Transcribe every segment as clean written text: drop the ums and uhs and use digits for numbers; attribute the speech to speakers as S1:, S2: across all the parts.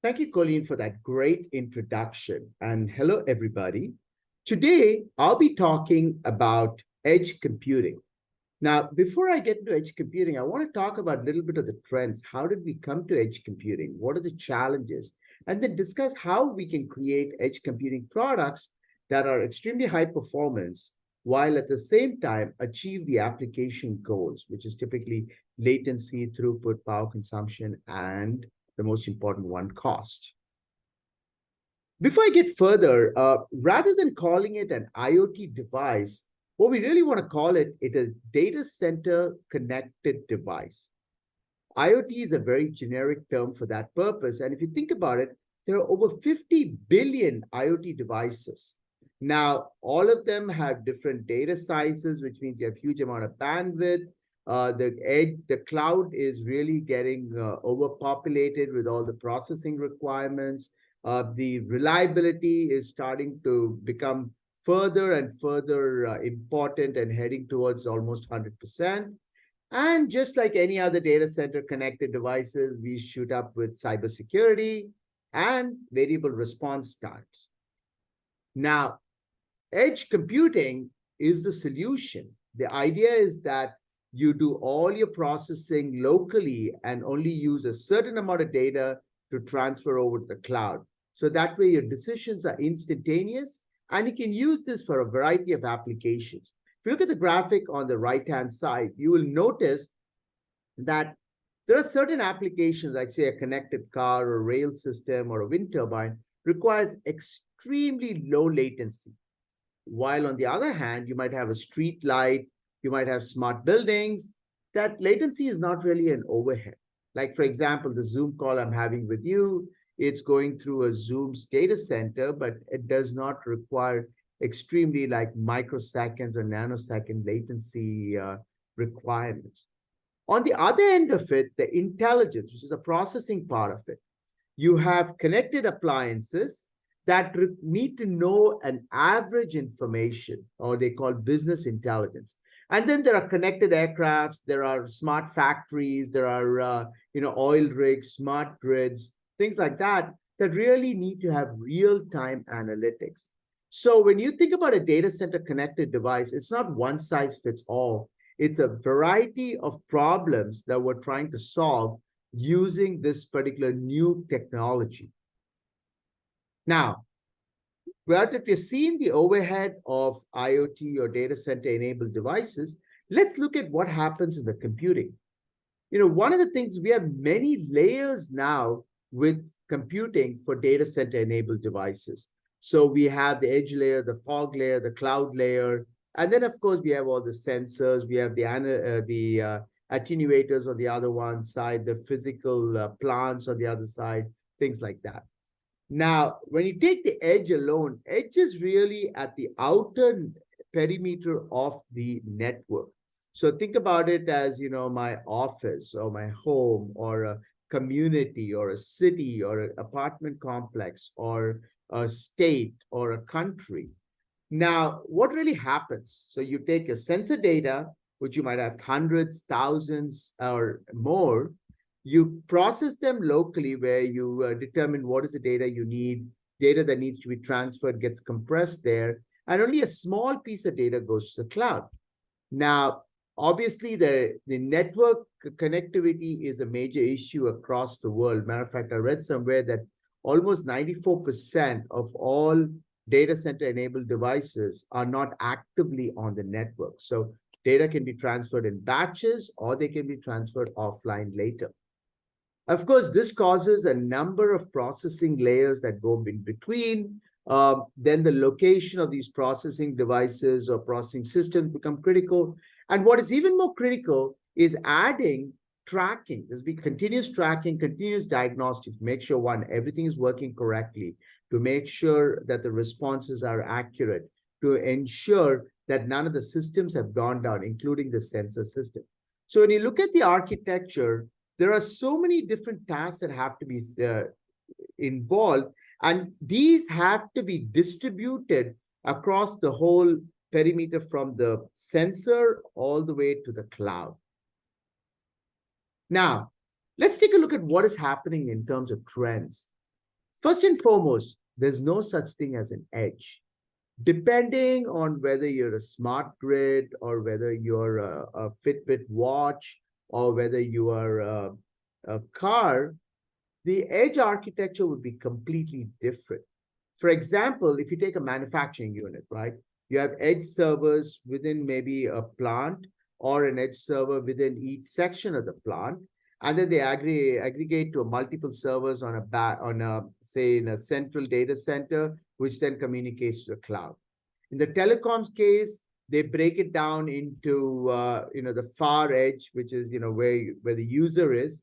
S1: Thank you, Colleen, for that great introduction. And hello, everybody. Today, I'll be talking about edge computing. Now, before I get into edge computing, I want to talk about a little bit of the trends. How did we come to edge computing? What are the challenges? And then discuss how we can create edge computing products that are extremely high performance while at the same time achieve the application goals, which is typically latency, throughput, power consumption, and the most important one, cost. Before I get further, rather than calling it an IoT device, what we really want to call it is a data center connected device. IoT is a very generic term for that purpose. And if you think about it, there are over 50 billion IoT devices. Now, all of them have different data sizes, which means you have huge amount of bandwidth. The cloud is really getting overpopulated with all the processing requirements. The reliability is starting to become further and further important and heading towards almost 100%. And just like any other data center connected devices, we shoot up with cybersecurity and variable response times. Now, edge computing is the solution. The idea is that you do all your processing locally and only use a certain amount of data to transfer over to the cloud. So that way your decisions are instantaneous, and you can use this for a variety of applications. If you look at the graphic on the right-hand side, you will notice that there are certain applications, like say a connected car or rail system or a wind turbine, requires extremely low latency. While on the other hand, you might have a street light, you might have smart buildings, that latency is not really an overhead. Like for example, the Zoom call I'm having with you, it's going through a Zoom's data center, but it does not require extremely like microseconds or nanosecond latency requirements. On the other end of it, the intelligence, which is a processing part of it, you have connected appliances that need to know an average information, or they call business intelligence. And then there are connected aircrafts, there are smart factories, there are oil rigs, smart grids, things like that, that really need to have real-time analytics. So when you think about a data center connected device, it's not one size fits all. It's a variety of problems that we're trying to solve using this particular new technology. Now, but if you're seeing the overhead of IoT or data center enabled devices, let's look at what happens in the computing. One of the things, we have many layers now with computing for data center enabled devices. So we have the edge layer, the fog layer, the cloud layer, and then of course we have all the sensors, we have the attenuators on the other one side, the physical plants on the other side, things like that. Now, when you take the edge alone, edge is really at the outer perimeter of the network. So think about it as, my office or my home or a community or a city or an apartment complex or a state or a country. Now, what really happens? So you take your sensor data, which you might have hundreds, thousands, or more. You process them locally where you determine what is the data you need. Data that needs to be transferred gets compressed there, and only a small piece of data goes to the cloud. Now, obviously, the network connectivity is a major issue across the world. Matter of fact, I read somewhere that almost 94% of all data center enabled devices are not actively on the network. So data can be transferred in batches or they can be transferred offline later. Of course, this causes a number of processing layers that go in between. Then the location of these processing devices or processing systems become critical. And what is even more critical is adding tracking. There's be continuous tracking, continuous diagnostics, make sure everything is working correctly, to make sure that the responses are accurate, to ensure that none of the systems have gone down, including the sensor system. So when you look at the architecture, there are so many different tasks that have to be involved, and these have to be distributed across the whole perimeter from the sensor all the way to the cloud. Now, let's take a look at what is happening in terms of trends. First and foremost, there's no such thing as an edge. Depending on whether you're a smart grid or whether you're a Fitbit watch or whether you are a car, the edge architecture would be completely different. For example, if you take a manufacturing unit, right? You have edge servers within maybe a plant or an edge server within each section of the plant. And then they aggregate to multiple servers on say in a central data center, which then communicates to the cloud. In the telecoms case, they break it down into the far edge, which is where the user is.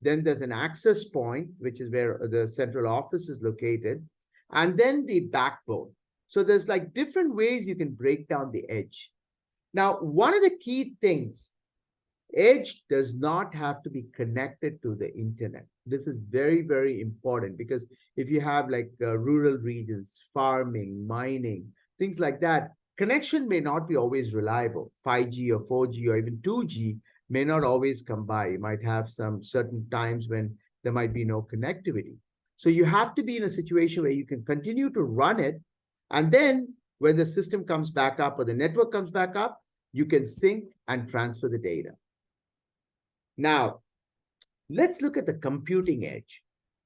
S1: Then there's an access point, which is where the central office is located, and then the backbone. So there's like different ways you can break down the edge. Now, one of the key things, edge does not have to be connected to the internet. This is very, very important because if you have like rural regions, farming, mining, things like that, connection may not be always reliable. 5G or 4G or even 2G may not always come by. You might have some certain times when there might be no connectivity. So you have to be in a situation where you can continue to run it. And then when the system comes back up or the network comes back up, you can sync and transfer the data. Now, let's look at the computing edge.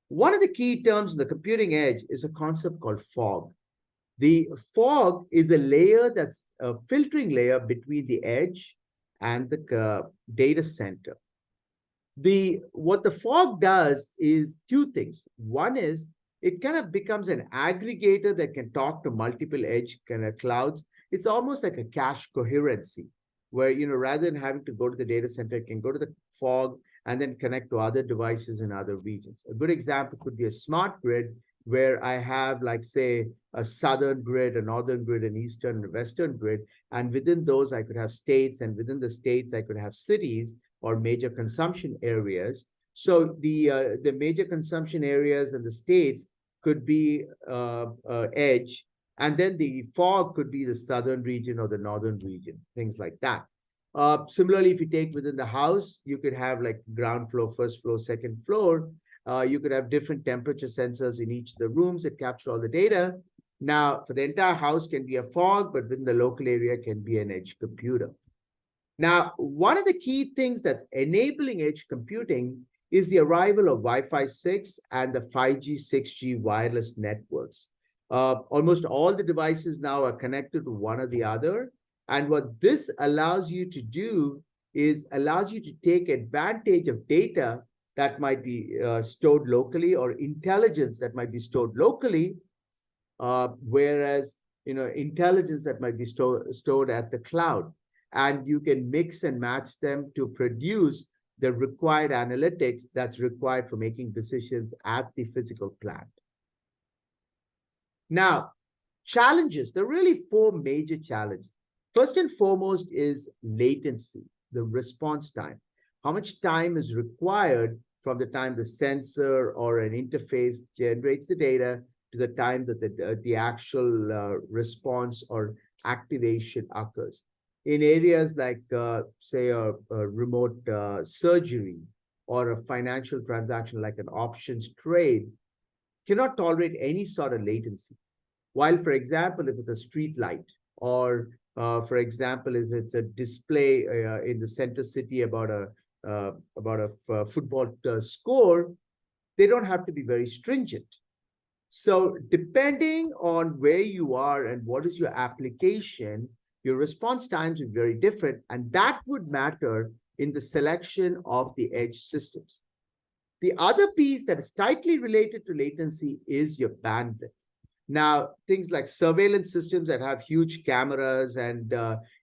S1: One of the key terms in the computing edge is a concept called fog. The fog is a layer that's a filtering layer between the edge and the data center. What the fog does is two things. One is it kind of becomes an aggregator that can talk to multiple edge kind of clouds. It's almost like a cache coherency, where rather than having to go to the data center, it can go to the fog and then connect to other devices in other regions. A good example could be a smart grid, where I have, like, say, a southern grid, a northern grid, an eastern and western grid. And within those, I could have states, and within the states, I could have cities or major consumption areas. So the major consumption areas and the states could be edge, and then the fog could be the southern region or the northern region, things like that. Similarly, if you take within the house, you could have like ground floor, first floor, second floor. You could have different temperature sensors in each of the rooms that capture all the data. Now, for the entire house can be a fog, but within the local area can be an edge computer. Now, one of the key things that's enabling edge computing is the arrival of Wi-Fi 6 and the 5G, 6G wireless networks. Almost all the devices now are connected to one or the other. And what this allows you to do is allows you to take advantage of data that might be stored locally, or intelligence that might be stored locally, whereas intelligence that might be stored at the cloud. And you can mix and match them to produce the required analytics that's required for making decisions at the physical plant. Now, challenges. There are really four major challenges. First and foremost is latency, the response time. How much time is required from the time the sensor or an interface generates the data to the time that the actual response or activation occurs. In areas like, say, a remote surgery or a financial transaction like an options trade, cannot tolerate any sort of latency. While, for example, if it's a street light, or for example, if it's a display in the center city about a football score, they don't have to be very stringent. So depending on where you are and what is your application, your response times are very different, and that would matter in the selection of the edge systems. The other piece that is tightly related to latency is your bandwidth. Now, things like surveillance systems that have huge cameras and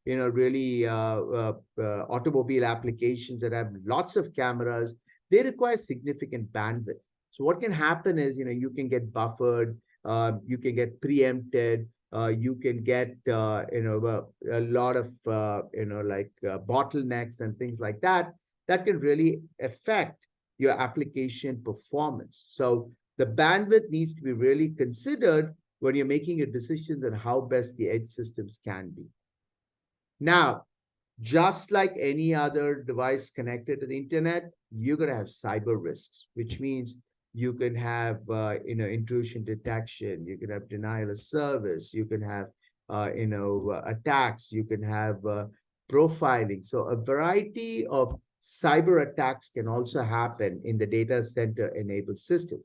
S1: really automobile applications that have lots of cameras, they require significant bandwidth. So what can happen is, you can get buffered, you can get preempted, you can get a lot of bottlenecks and things like that can really affect your application performance. So the bandwidth needs to be really considered when you're making a decision on how best the edge systems can be. Now, just like any other device connected to the internet, you're going to have cyber risks, which means you can have intrusion detection, you can have denial of service, you can have attacks, you can have profiling. So a variety of cyber attacks can also happen in the data center enabled system.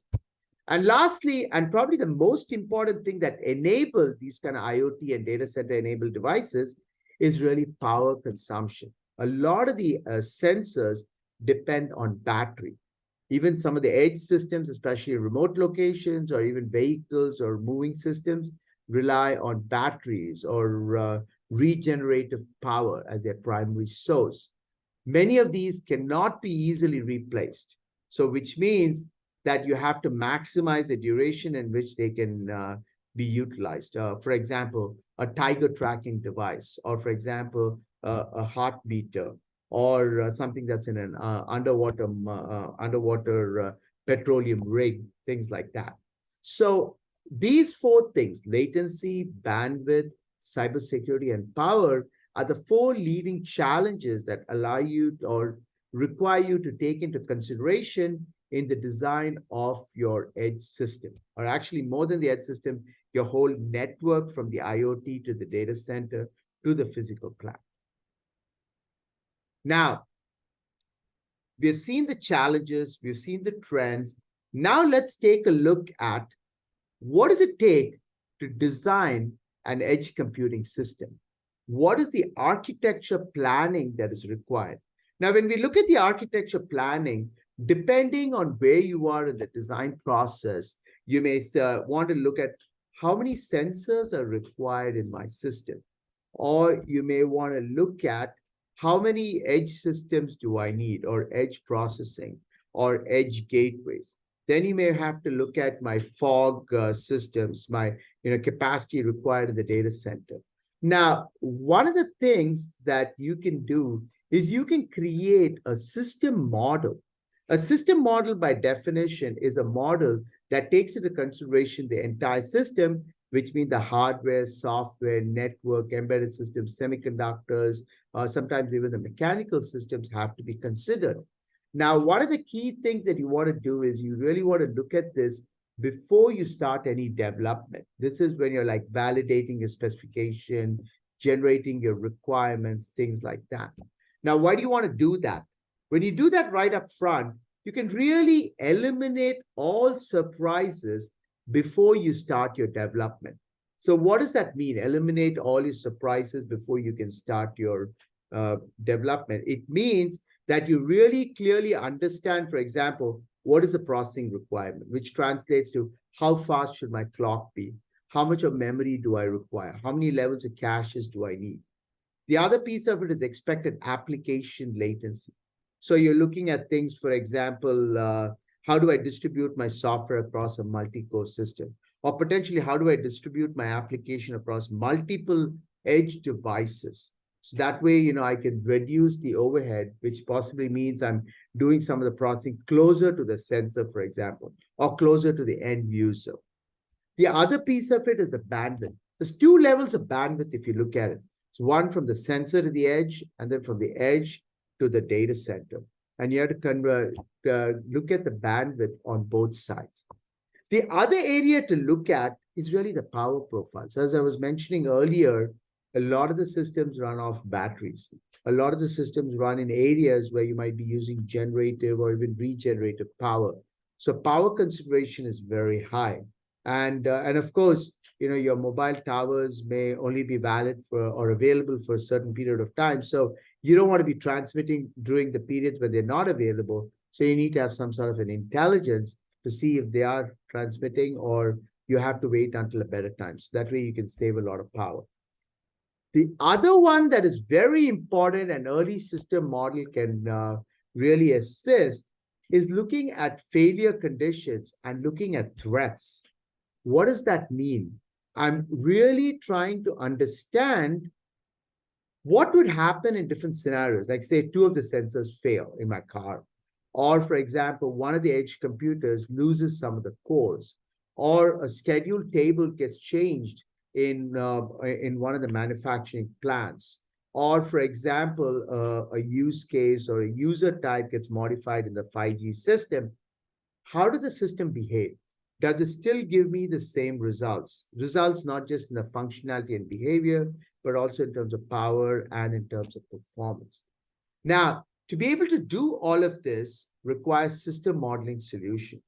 S1: And lastly, and probably the most important thing that enable these kind of IoT and data center enabled devices is really power consumption. A lot of the sensors depend on battery. Even some of the edge systems, especially remote locations or even vehicles or moving systems, rely on batteries or regenerative power as their primary source. Many of these cannot be easily replaced. So, which means that you have to maximize the duration in which they can be utilized. For example, a tiger tracking device, or for example, a heart meter, or something that's in an underwater petroleum rig, things like that. So these four things, latency, bandwidth, cybersecurity, and power, are the four leading challenges that allow you or require you to take into consideration in the design of your edge system, or actually more than the edge system, your whole network from the IoT to the data center to the physical plant. Now, we've seen the challenges, we've seen the trends. Now let's take a look at what does it take to design an edge computing system? What is the architecture planning that is required? Now, when we look at the architecture planning, depending on where you are in the design process, you may want to look at how many sensors are required in my system. Or you may want to look at how many edge systems do I need, or edge processing, or edge gateways. Then you may have to look at my fog systems, my capacity required in the data center. Now, one of the things that you can do is you can create a system model. A system model, by definition, is a model that takes into consideration the entire system, which means the hardware, software, network, embedded systems, semiconductors, sometimes even the mechanical systems have to be considered. Now, one of the key things that you want to do is you really want to look at this before you start any development. This is when you're like validating your specification, generating your requirements, things like that. Now, why do you want to do that? When you do that right up front, you can really eliminate all surprises before you start your development. So what does that mean? Eliminate all your surprises before you can start your development. It means that you really clearly understand, for example, what is the processing requirement, which translates to how fast should my clock be? How much of memory do I require? How many levels of caches do I need? The other piece of it is expected application latency. So you're looking at things, for example, how do I distribute my software across a multi-core system? Or potentially, how do I distribute my application across multiple edge devices? So that way, I can reduce the overhead, which possibly means I'm doing some of the processing closer to the sensor, for example, or closer to the end user. The other piece of it is the bandwidth. There's two levels of bandwidth if you look at it. So one from the sensor to the edge, and then from the edge to the data center. And you have to look at the bandwidth on both sides. The other area to look at is really the power profile. So as I was mentioning earlier, a lot of the systems run off batteries. A lot of the systems run in areas where you might be using generative or even regenerative power. So power consideration is very high. And of course, your mobile towers may only be valid for or available for a certain period of time. So you don't want to be transmitting during the periods where they're not available. So you need to have some sort of an intelligence to see if they are transmitting, or you have to wait until a better time. So that way you can save a lot of power. The other one that is very important, and early system model can really assist, is looking at failure conditions and looking at threats. What does that mean? I'm really trying to understand what would happen in different scenarios. Like say two of the sensors fail in my car. Or for example, one of the edge computers loses some of the cores, or a schedule table gets changed in one of the manufacturing plants. Or for example, a use case or a user type gets modified in the 5G system. how does the system behave? Does it still give me the same results? Results not just in the functionality and behavior, but also in terms of power and in terms of performance. Now, to be able to do all of this requires system modeling solution,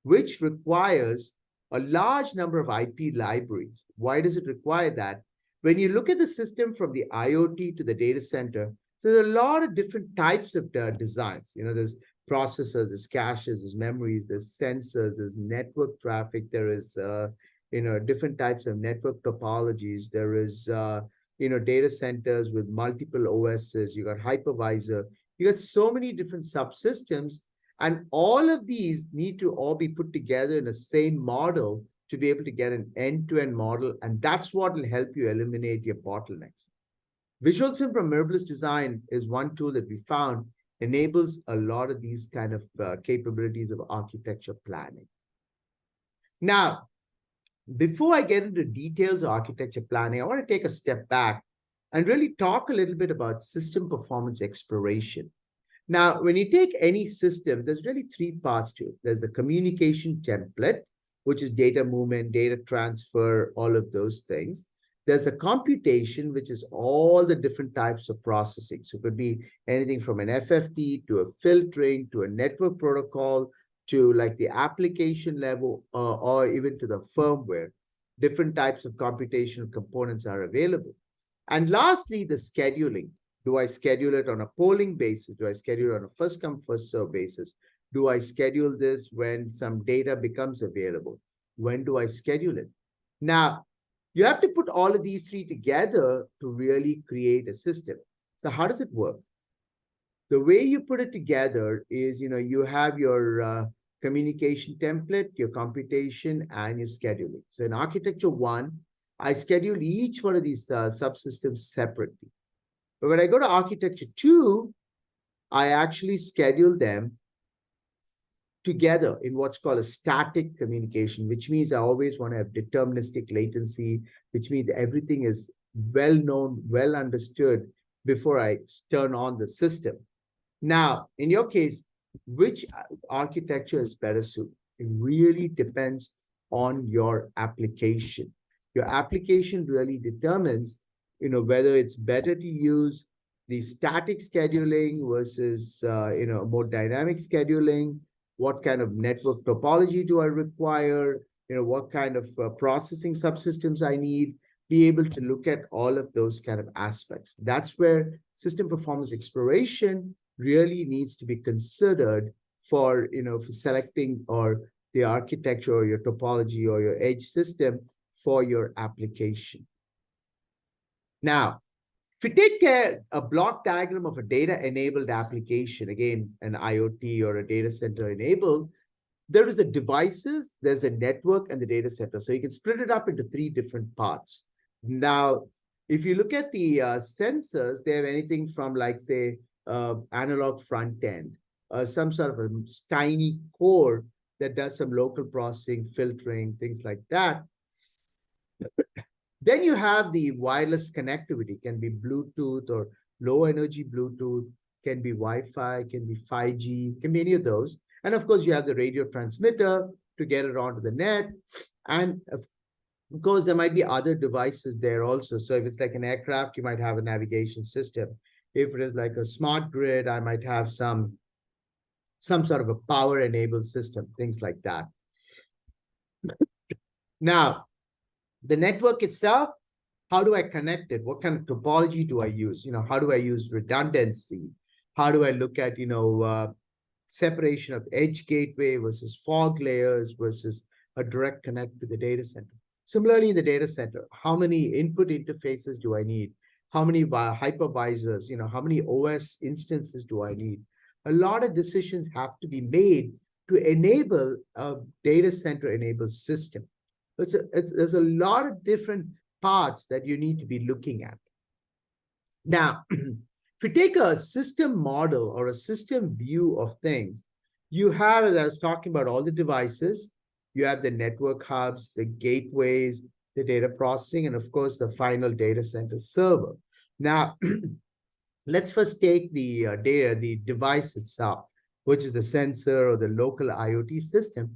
S1: which requires a large number of IP libraries. Why does it require that? When you look at the system from the IoT to the data center, there's a lot of different types of designs. There's processors, there's caches, there's memories, there's sensors, there's network traffic, there is, different types of network topologies. There is, data centers with multiple OSs. You got hypervisor. You got so many different subsystems, and all of these need to all be put together in the same model to be able to get an end-to-end model. And that's what will help you eliminate your bottlenecks. Visual Sim from Mirabilis Design is one tool that we found enables a lot of these kind of capabilities of architecture planning. Now, before I get into details of architecture planning, I want to take a step back and really talk a little bit about system performance exploration. Now, when you take any system, there's really three parts to it. There's the communication template, which is data movement, data transfer, all of those things. There's the computation, which is all the different types of processing. So it could be anything from an FFT to a filtering to a network protocol to like the application level or even to the firmware. Different types of computational components are available. And lastly, the scheduling. Do I schedule it on a polling basis? Do I schedule it on a first come, first serve basis? Do I schedule this when some data becomes available? When do I schedule it? Now, you have to put all of these three together to really create a system. So how does it work? The way you put it together is, you have your communication template, your computation, and your scheduling. So in architecture 1, I schedule each one of these subsystems separately. But when I go to architecture 2, I actually schedule them together in what's called a static communication, which means I always want to have deterministic latency, which means everything is well known, well understood before I turn on the system. Now, in your case, which architecture is better suited? It really depends on your application. Your application really determines, whether it's better to use the static scheduling versus, more dynamic scheduling. What kind of network topology do I require? What kind of processing subsystems I need? Be able to look at all of those kind of aspects. That's where system performance exploration really needs to be considered for, for selecting or the architecture or your topology or your edge system for your application. Now, if you take a block diagram of a data-enabled application, again, an IoT or a data center enabled, there is the devices, there's a network, and the data center. So you can split it up into 3 different parts. Now, if you look at the sensors, they have anything from like, say, analog front end, some sort of a tiny core that does some local processing, filtering, things like that. Then you have the wireless connectivity, can be Bluetooth or low energy Bluetooth, can be Wi-Fi, can be 5G, can be any of those. And of course, you have the radio transmitter to get it onto the net. And of course, there might be other devices there also. So if it's like an aircraft, you might have a navigation system. If it is like a smart grid, I might have some sort of a power-enabled system, things like that. Now, the network itself, how do I connect it? What kind of topology do I use? How do I use redundancy? How do I look at, separation of edge gateway versus fog layers versus a direct connect to the data center? Similarly, in the data center, how many input interfaces do I need? How many hypervisors? How many OS instances do I need? A lot of decisions have to be made to enable a data center enabled system. There's a lot of different parts that you need to be looking at. Now, if you take a system model or a system view of things, you have, as I was talking about, all the devices. You have the network hubs, the gateways, the data processing, and of course, the final data center server. Now, let's first take the device itself. which is the sensor or the local IoT system.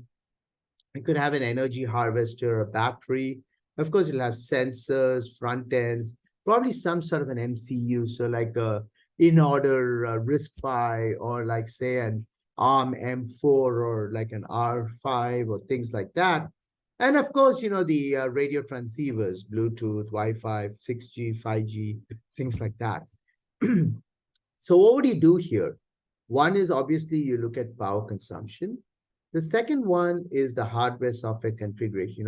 S1: It could have an energy harvester, a battery. Of course, it'll have sensors, front ends, probably some sort of an MCU. So like a in-order RISC-V, or like say an ARM M4, or like an R5, or things like that. And of course, the radio transceivers, Bluetooth, Wi-Fi, 6G, 5G, things like that. So what would you do here? One is obviously you look at power consumption. The second one is the hardware software configuration.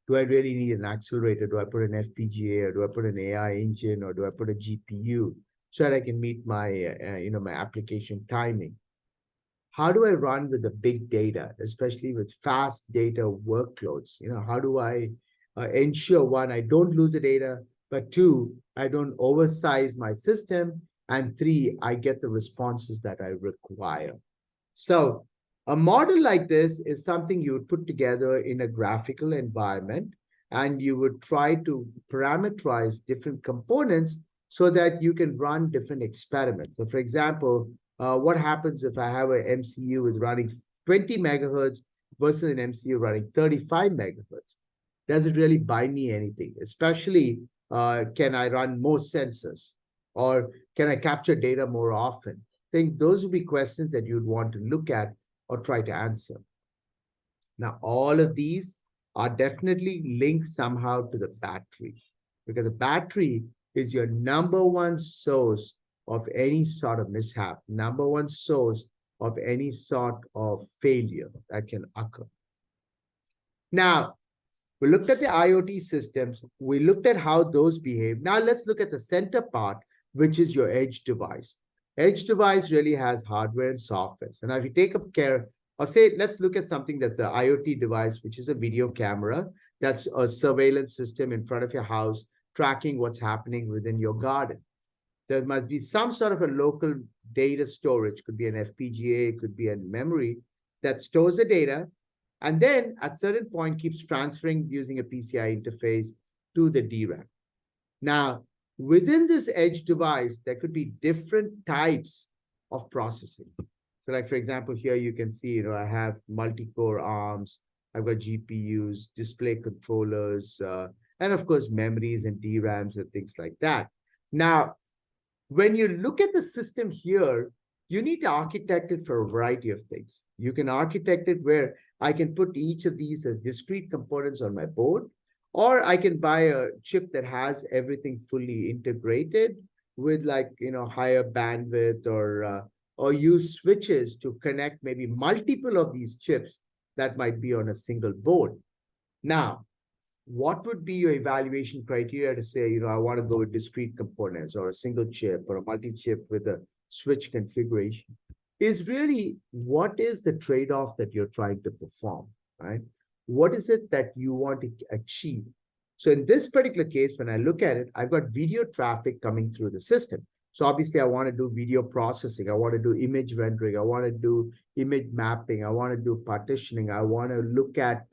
S1: Do I really need an accelerator? Do I put an FPGA, or do I put an AI engine, or do I put a GPU so that I can meet my, my application timing? How do I run with the big data, especially with fast data workloads? How do I ensure, one, I don't lose the data, but two, I don't oversize my system, and three, I get the responses that I require. So a model like this is something you would put together in a graphical environment, and you would try to parameterize different components so that you can run different experiments. So for example, what happens if I have an MCU with running 20 megahertz versus an MCU running 35 megahertz? Does it really buy me anything? Especially, can I run more sensors? Or can I capture data more often? I think those would be questions that you'd want to look at or try to answer. Now, all of these are definitely linked somehow to the battery, because the battery is your number one source of any sort of mishap, number one source of any sort of failure that can occur. Now, we looked at the IoT systems. We looked at how those behave. Now let's look at the center part, which is your edge device. Edge device really has hardware and software. So now if you take up care, or say, let's look at something that's an IoT device, which is a video camera. That's a surveillance system in front of your house, tracking what's happening within your garden. There must be some sort of a local data storage. Could be an FPGA, could be a memory that stores the data, and then at certain point keeps transferring using a PCI interface to the DRAM. Now, within this edge device, there could be different types of processing. So like, for example, here you can see, I have multi-core ARMs, I've got GPUs, display controllers, and of course, memories and DRAMs and things like that. Now, when you look at the system here, you need to architect it for a variety of things. You can architect it where I can put each of these as discrete components on my board, or I can buy a chip that has everything fully integrated with higher bandwidth, or use switches to connect maybe multiple of these chips that might be on a single board. Now, what would be your evaluation criteria to say, I want to go with discrete components, or a single chip, or a multi-chip with a switch configuration? Is really, what is the trade-off that you're trying to perform, right? What is it that you want to achieve? So in this particular case, when I look at it, I've got video traffic coming through the system. So obviously, I want to do video processing. I want to do image rendering. I want to do image mapping. I want to do partitioning. I want to look at,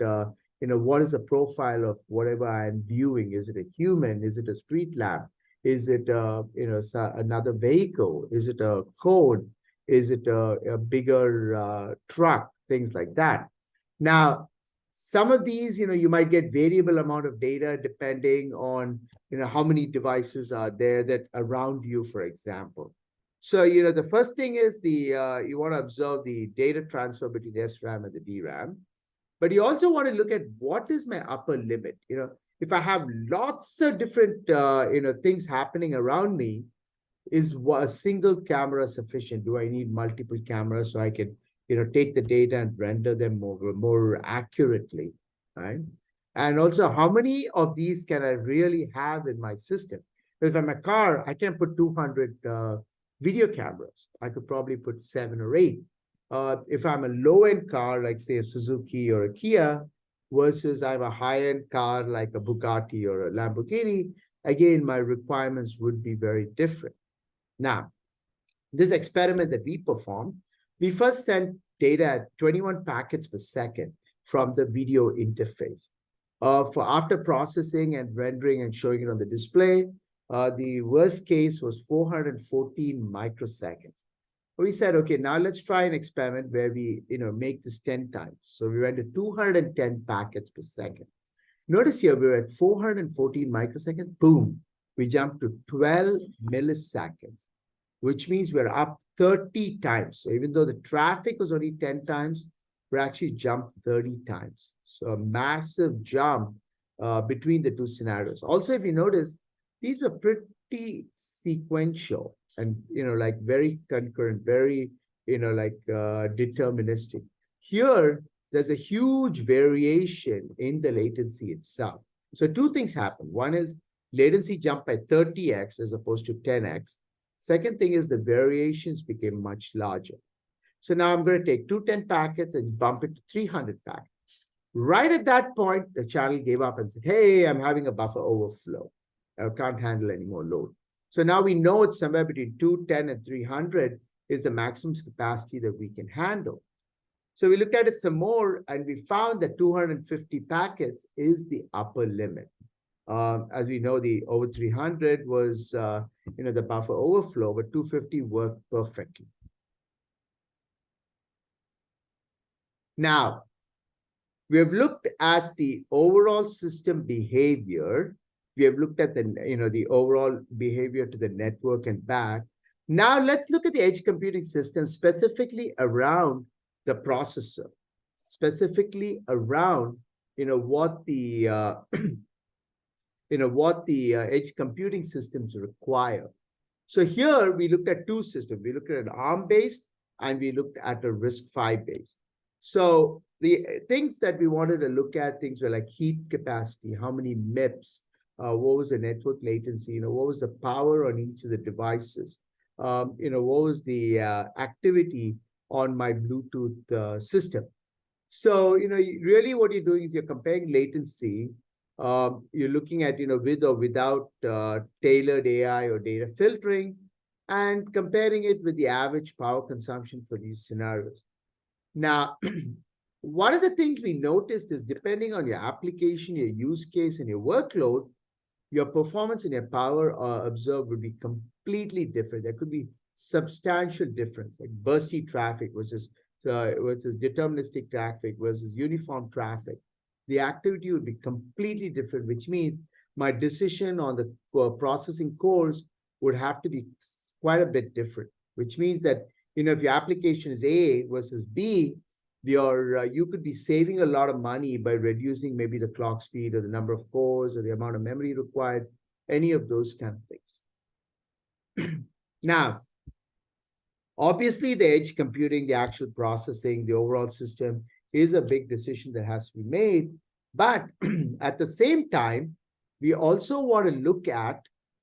S1: what is the profile of whatever I'm viewing? Is it a human? Is it a street lamp? Is it, another vehicle? Is it a code? Is it a bigger truck? Things like that. Now, some of these, you might get variable amount of data depending on, how many devices are there that around you, for example. So, the first thing is you want to observe the data transfer between the SRAM and the DRAM. But you also want to look at what is my upper limit. If I have lots of different, things happening around me, is a single camera sufficient? Do I need multiple cameras so I can, take the data and render them more accurately, right? And also, how many of these can I really have in my system? If I'm a car, I can put 200 video cameras. I could probably put 7 or 8. If I'm a low-end car, like say a Suzuki or a Kia, versus I'm a high-end car like a Bugatti or a Lamborghini, again, my requirements would be very different. Now, this experiment that we performed, we first sent data at 21 packets per second from the video interface. For after processing and rendering and showing it on the display, the worst case was 414 microseconds. We said, okay, now let's try an experiment where we, make this 10 times. So we went to 210 packets per second. Notice here, we're at 414 microseconds. Boom, we jumped to 12 milliseconds, which means we're up 30 times. So even though the traffic was only 10 times, we're actually jumped 30 times. So a massive jump between the two scenarios. Also, if you notice, these were pretty sequential and, like very concurrent, very, deterministic. Here, there's a huge variation in the latency itself. So two things happen. One is latency jumped by 30x as opposed to 10x. Second thing is the variations became much larger. So now I'm going to take 210 packets and bump it to 300 packets. Right at that point, the channel gave up and said, hey, I'm having a buffer overflow. I can't handle any more load. So now we know it's somewhere between 210 and 300 is the maximum capacity that we can handle. So we looked at it some more, and we found that 250 packets is the upper limit. As we know, the over 300 was, the buffer overflow, but 250 worked perfectly. Now, we have looked at the overall system behavior. We have looked at the overall behavior to the network and back. Now let's look at the edge computing system specifically around the processor, specifically around what the edge computing systems require. So here we looked at two systems. We looked at an ARM-based and we looked at a RISC-V based. So the things that we wanted to look at, things were like heat capacity, how many MIPS, what was the network latency, what was the power on each of the devices, what was the activity on my Bluetooth system. So, really what you're doing is you're comparing latency. You're looking at, with or without tailored AI or data filtering, and comparing it with the average power consumption for these scenarios. Now, one of the things we noticed is depending on your application, your use case, and your workload, your performance and your power observed would be completely different. There could be substantial difference, like bursty traffic versus deterministic traffic versus uniform traffic. The activity would be completely different, which means my decision on the processing cores would have to be quite a bit different, which means that, if your application is A versus B, you could be saving a lot of money by reducing maybe the clock speed or the number of cores or the amount of memory required, any of those kind of things. Now, obviously, the edge computing, the actual processing, the overall system is a big decision that has to be made. But at the same time, we also want to look at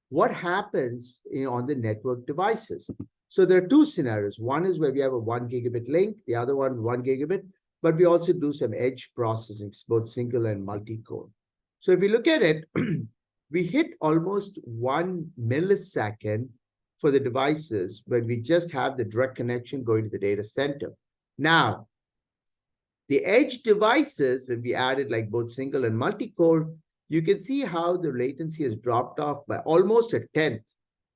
S1: what happens on the network devices. So there are two scenarios. One is where we have a 1 gigabit link, the other one 1 gigabit, but we also do some edge processing, both single and multi-core. So if we look at it, we hit almost 1 millisecond for the devices when we just have the direct connection going to the data center. Now, the edge devices, when we added like both single and multi-core, you can see how the latency has dropped off by almost a tenth.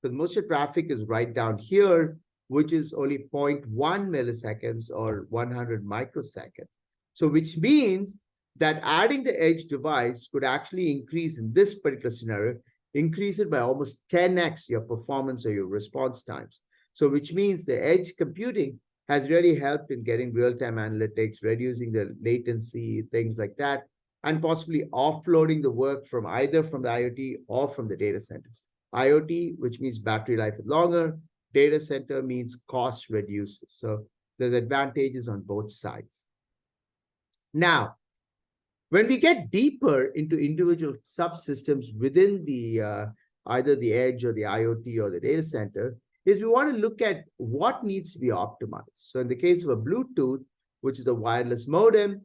S1: Because most of the traffic is right down here, which is only 0.1 milliseconds or 100 microseconds. So which means that adding the edge device could actually increase, in this particular scenario, increase it by almost 10x your performance or your response times. So which means the edge computing has really helped in getting real-time analytics, reducing the latency, things like that, and possibly offloading the work from either from the IoT or from the data centers. IoT, which means battery life is longer. Data center means cost reduces. So there's advantages on both sides. Now, when we get deeper into individual subsystems within the either the edge or the IoT or the data center, is we want to look at what needs to be optimized. So in the case of a Bluetooth, which is a wireless modem,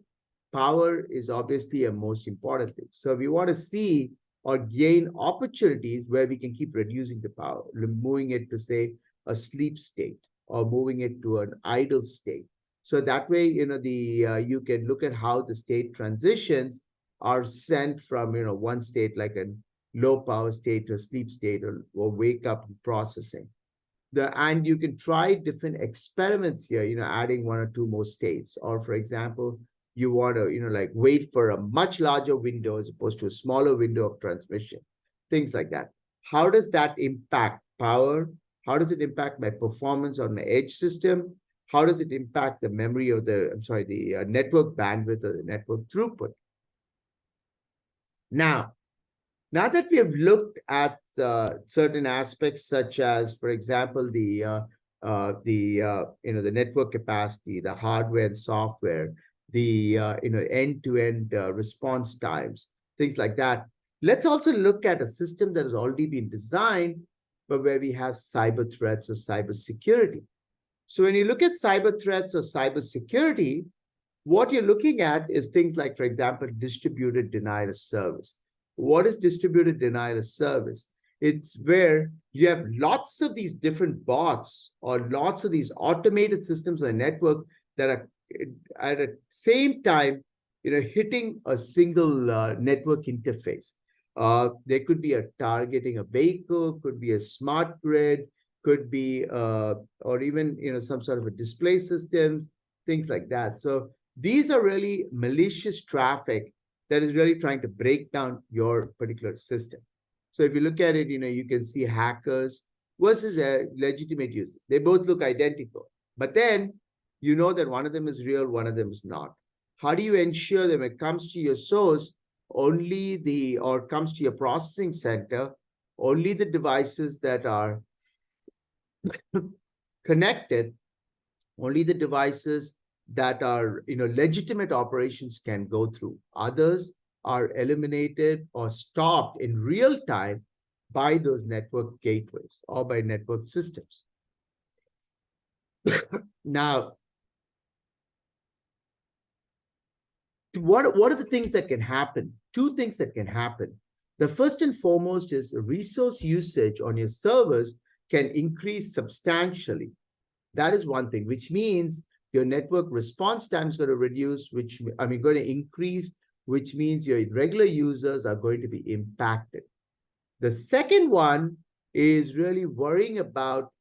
S1: power is obviously a most important thing. So we want to see or gain opportunities where we can keep reducing the power, moving it to, say, a sleep state or moving it to an idle state. So that way, you can look at how the state transitions are sent from, one state like a low power state to a sleep state or wake up processing. And you can try different experiments here, adding one or two more states. Or for example, you want to, like wait for a much larger window as opposed to a smaller window of transmission, things like that. How does that impact power? How does it impact my performance on my edge system? How does it impact the memory of the network bandwidth or the network throughput? Now, now that we have looked at certain aspects, such as, for example, the network capacity, the hardware and software, the end-to-end response times, things like that. Let's also look at a system that has already been designed, but where we have cyber threats or cyber security. So when you look at cyber threats or cyber security, what you're looking at is things like, for example, distributed denial of service. What is distributed denial of service? It's where you have lots of these different bots or lots of these automated systems on a network that are at the same time, hitting a single network interface. There could be a targeting a vehicle, could be a smart grid, could be or even some sort of a display systems, things like that. So these are really malicious traffic that is really trying to break down your particular system. So if you look at it, you can see hackers versus a legitimate user. They both look identical, but then you know that one of them is real, one of them is not. How do you ensure that when it comes to your source, or comes to your processing center, only the devices that are connected, only the devices that are legitimate operations can go through. Others are eliminated or stopped in real time by those network gateways or by network systems. Now, what are the things that can happen? Two things that can happen. The first and foremost is resource usage on your servers can increase substantially. That is one thing, which means your network response time is going to reduce, going to increase, which means your regular users are going to be impacted. The second one is really worrying about,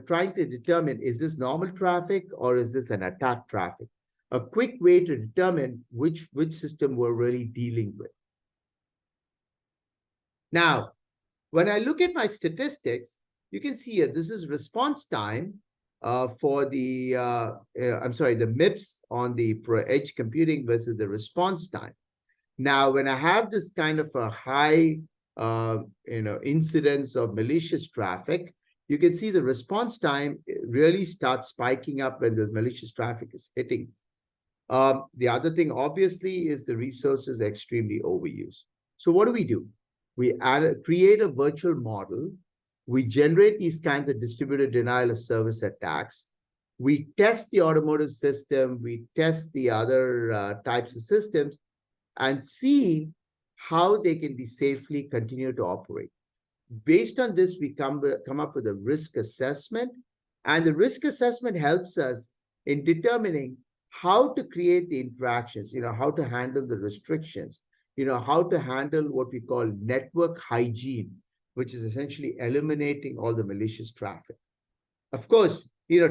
S1: trying to determine, is this normal traffic or is this an attack traffic? A quick way to determine which system we're really dealing with. Now, when I look at my statistics, you can see here, this is response time for the MIPS on the edge computing versus the response time. Now, when I have this kind of a high, incidence of malicious traffic, you can see the response time really starts spiking up when this malicious traffic is hitting. The other thing, obviously, is the resources are extremely overused. So what do? We create a virtual model. We generate these kinds of distributed denial of service attacks. We test the automotive system. We test the other types of systems and see how they can be safely continue to operate. Based on this, we come up with a risk assessment. And the risk assessment helps us in determining how to create the interactions, how to handle the restrictions, how to handle what we call network hygiene, which is essentially eliminating all the malicious traffic. Of course,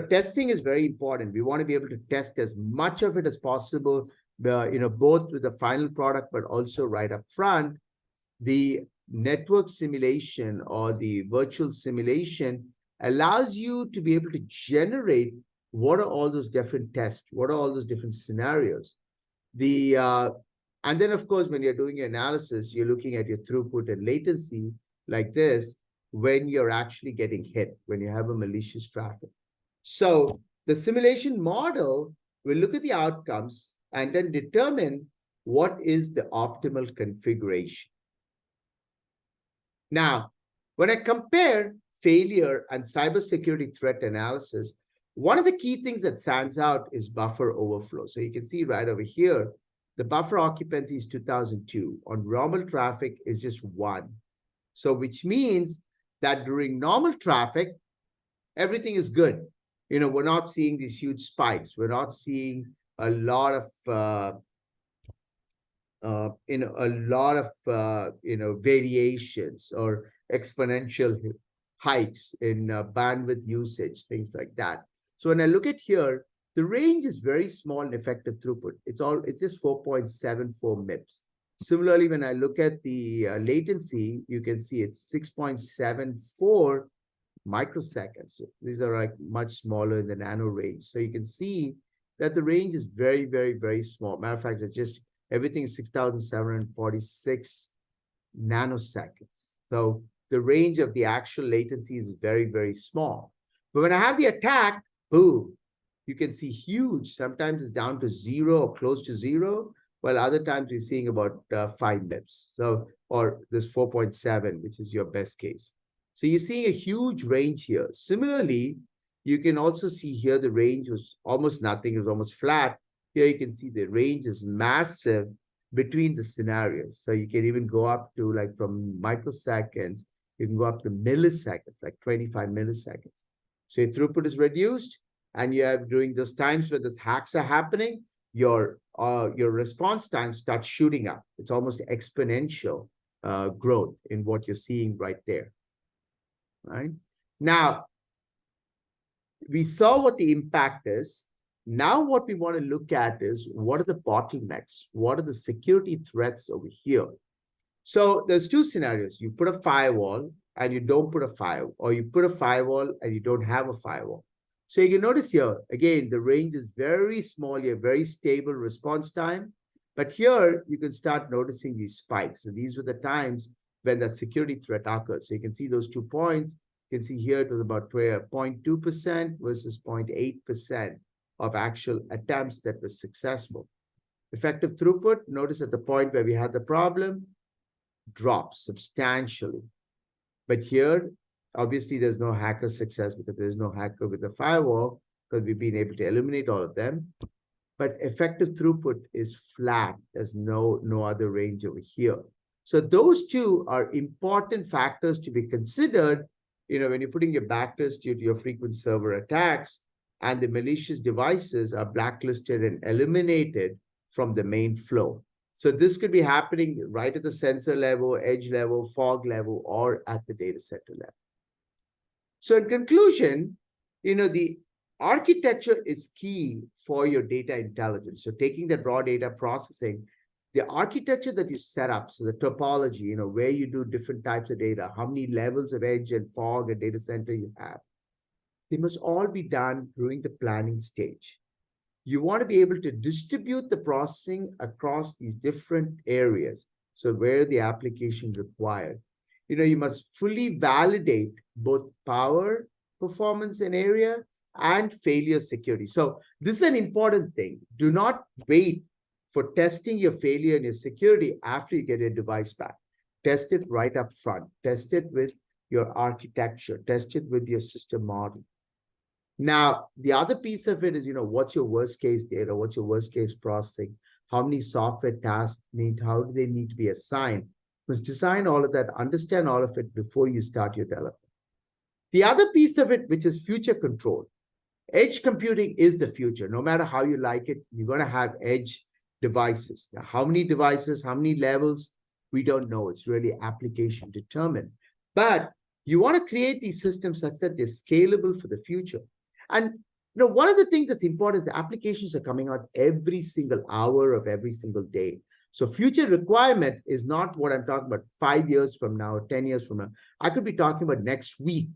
S1: testing is very important. We want to be able to test as much of it as possible, both with the final product, but also right up front. The network simulation or the virtual simulation allows you to be able to generate what are all those different tests, what are all those different scenarios. And then, of course, when you're doing your analysis, you're looking at your throughput and latency like this when you're actually getting hit, when you have a malicious traffic. So the simulation model will look at the outcomes and then determine what is the optimal configuration. Now, when I compare failure and cybersecurity threat analysis, one of the key things that stands out is buffer overflow. So you can see right over here, the buffer occupancy is 2002. On normal traffic is just 1. So which means that during normal traffic, everything is good. We're not seeing these huge spikes. We're not seeing a lot of variations or exponential hikes in bandwidth usage, things like that. So when I look at here, the range is very small in effective throughput. It's just 4.74 MIPS. Similarly, when I look at the latency, you can see it's 6.74 microseconds. These are like much smaller in the nano range. So you can see that the range is very, very, very small. Matter of fact, it's just everything is 6,746 nanoseconds. So the range of the actual latency is very, very small. But when I have the attack, boom, you can see huge. Sometimes it's down to zero or close to zero, while other times you're seeing about 5 MIPS. So, or this 4.7, which is your best case. So you're seeing a huge range here. Similarly, you can also see here the range was almost nothing, it was almost flat. Here you can see the range is massive between the scenarios. So you can even go up to like from microseconds, you can go up to milliseconds, like 25 milliseconds. So your throughput is reduced, and you have during those times where those hacks are happening, your response time starts shooting up. It's almost exponential growth in what you're seeing right there. Right now, we saw what the impact is. Now, what we want to look at is what are the bottlenecks? What are the security threats over here? So there's two scenarios. You put a firewall and you don't put a firewall, or you put a firewall and you don't have a firewall. So you can notice here, again, the range is very small. You have very stable response time. But here, you can start noticing these spikes. So these were the times when that security threat occurs. So you can see those 2 points. You can see here it was about 0.2% versus 0.8% of actual attempts that were successful. Effective throughput, notice at the point where we had the problem, drops substantially. But here, obviously, there's no hacker success because there's no hacker with the firewall, because we've been able to eliminate all of them. But effective throughput is flat. There's no other range over here. So those two are important factors to be considered, when you're putting your backtest due to your frequent server attacks, and the malicious devices are blacklisted and eliminated from the main flow. So this could be happening right at the sensor level, edge level, fog level, or at the data center level. So in conclusion, the architecture is key for your data intelligence. So taking that raw data processing, the architecture that you set up, so the topology, where you do different types of data, how many levels of edge and fog and data center you have, they must all be done during the planning stage. You want to be able to distribute the processing across these different areas. So where the application required, you must fully validate both power, performance and area, and failure security. So this is an important thing. Do not wait for testing your failure and your security after you get your device back. Test it right up front. Test it with your architecture. Test it with your system model. Now, the other piece of it is, what's your worst case data? What's your worst case processing? How many software tasks how do they need to be assigned? You must design all of that, understand all of it before you start your development. The other piece of it, which is future control. Edge computing is the future. No matter how you like it, you're going to have edge devices. Now, how many devices, how many levels, we don't know. It's really application determined. But you want to create these systems such that they're scalable for the future. And one of the things that's important is the applications are coming out every single hour of every single day. So future requirement is not what I'm talking about 5 years from now, 10 years from now. I could be talking about next week.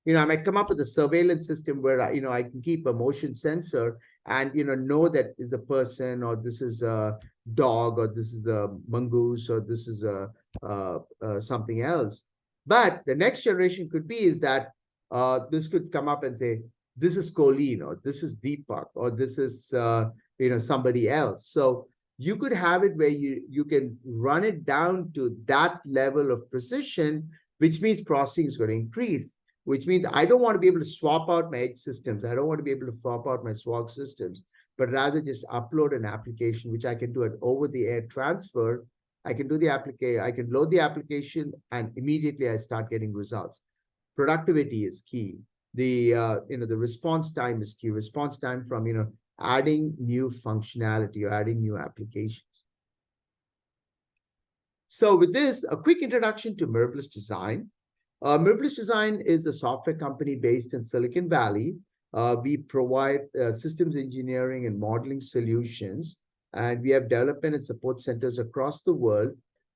S1: I might come up with a surveillance system where I can keep a motion sensor and know that is a person, or this is a dog, or this is a mongoose, or this is a something else. But the next generation could be is that this could come up and say, this is Colleen, or this is Deepak, or this is somebody else. So you could have it where you can run it down to that level of precision, which means processing is going to increase. Which means I don't want to be able to swap out my edge systems. I don't want to be able to swap out my SWOG systems, but rather just upload an application, which I can do an over-the-air transfer. I can do the application, I can load the application, and immediately I start getting results. Productivity is key. The the response time is key. Response time from adding new functionality or adding new applications. So with this, a quick introduction to Mirabilis Design. Mirabilis Design is a software company based in Silicon Valley. We provide systems engineering and modeling solutions, and we have development and support centers across the world.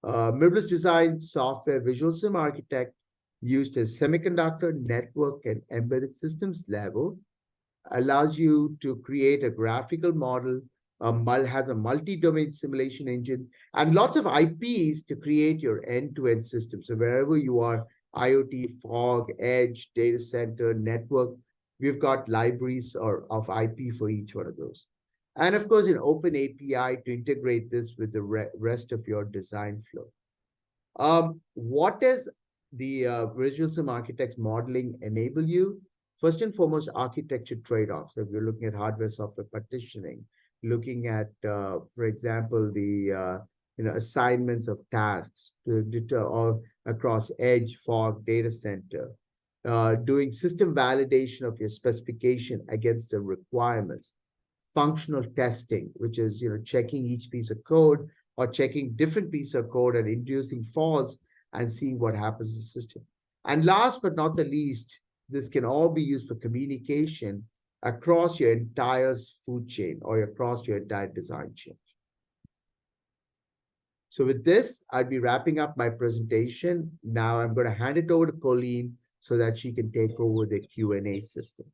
S1: Mirabilis Design software visual sim architect used as semiconductor, network, and embedded systems level allows you to create a graphical model, has a multi-domain simulation engine, and lots of IPs to create your end-to-end system. So wherever you are, IoT, fog, edge, data center, network, we've got libraries of IP for each one of those. And of course, an open API to integrate this with the rest of your design flow. What does the Visual Sim Architects modeling enable you? First and foremost, architecture trade-offs. If you're looking at hardware, software partitioning, looking at, for example, the assignments of tasks to deter or across edge, fog, data center, doing system validation of your specification against the requirements, functional testing, which is checking each piece of code or checking different piece of code and inducing faults and seeing what happens to the system. And last but not the least, this can all be used for communication across your entire food chain or across your entire design chain. So with this, I'll be wrapping up my presentation. Now I'm going to hand it over to Colleen so that she can take over the Q&A system.